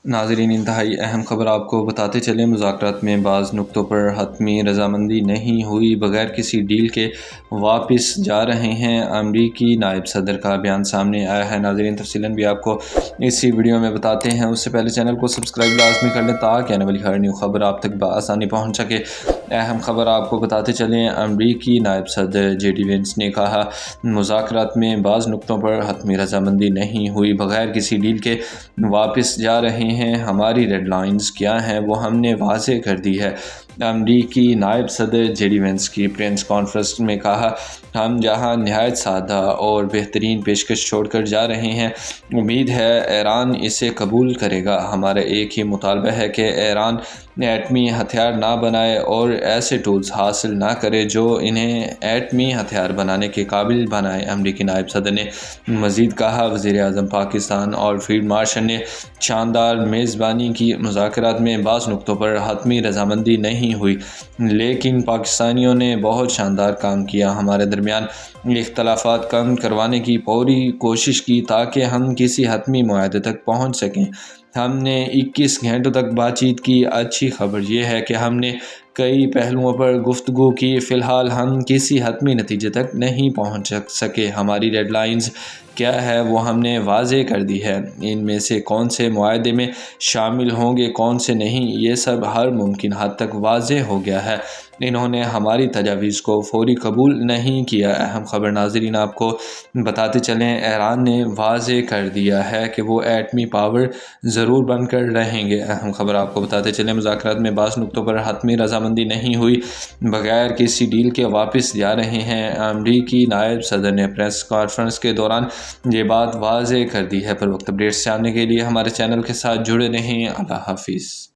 नाज़रीन, इंतहाई अहम खबर आपको बताते चले। मुज़ाकरात में बाज़ नुक्तों पर हतमी रजामंदी नहीं हुई, बगैर किसी डील के वापस जा रहे हैं। अमरीकी नायब सदर का बयान सामने आया है। नाज़रीन, तफसीलन भी आपको इसी वीडियो में बताते हैं। उससे पहले चैनल को सब्सक्राइब लाजमी कर लें ताकि आने वाली हर न्यू खबर आप तक बआसानी पहुँच सके। अहम खबर आपको बताते चलें। अमरीकी नायब सदर JD वेंस ने कहा, मुज़ाकरात में बाज़ नुक्तों पर हतमी रजामंदी नहीं हुई, बगैर किसी डील के वापस जा रहे हैं। हमारी रेड लाइन्स क्या हैं वो हमने वाज़ेह कर दी है। अमरीकी नायब सदर JD वेंस की प्रेस कॉन्फ्रेंस में कहा, हम जहां नहायत सादा और बेहतरीन पेशकश छोड़कर जा रहे हैं, उम्मीद है ईरान इसे कबूल करेगा। हमारा एक ही मुतालबा है कि ईरान एटमी हथियार ना बनाए और ऐसे टूल्स हासिल ना करे जो इन्हें एटमी हथियार बनाने के काबिल बनाए। अमरीकी नायब सदर ने मज़ीद कहा, वज़ीर आज़म पाकिस्तान और फील्ड मार्शल ने शानदार मेज़बानी की। मुज़ाकरात में बाज़ नुक्तों पर हतमी रजामंदी नहीं हुई, लेकिन पाकिस्तानियों ने बहुत शानदार काम किया। हमारे दरमियान इख्तलाफात कम करवाने की पूरी कोशिश की ताकि हम किसी हतमी मुआहदे तक पहुँच सकें। हमने 21 घंटों तक बातचीत की। अच्छी खबर यह है कि हमने कई पहलुओं पर गुफ्तगू की। फ़िलहाल हम किसी हतमी नतीजे तक नहीं पहुँच सके। हमारी रेड लाइन्स क्या है वो हमने वाज़ेह कर दी है। इनमें से कौन से मुआहदे में शामिल होंगे, कौन से नहीं, ये सब हर मुमकिन हद तक वाज़ेह हो गया है। इन्होंने हमारी तजावीज़ को फौरी कबूल नहीं किया। अहम खबर नाज़रीन आपको बताते चलें, ईरान ने वाज़ेह कर दिया है कि वो एटमी पावर ज़रूर बनकर रहेंगे। अहम खबर आपको बताते चलें, मुज़ाकरात में बाज़ नुक्तों पर हतमी रजामंदी नहीं हुई, बगैर किसी डील के वापस जा रहे हैं। अमरीकी नायब सदर ने प्रेस कॉन्फ्रेंस के दौरान ये बात वाज़ेह कर दी है। पर वक्त अपडेट्स जानने के लिए हमारे चैनल के साथ जुड़े रहें। अल्लाह हाफिज़।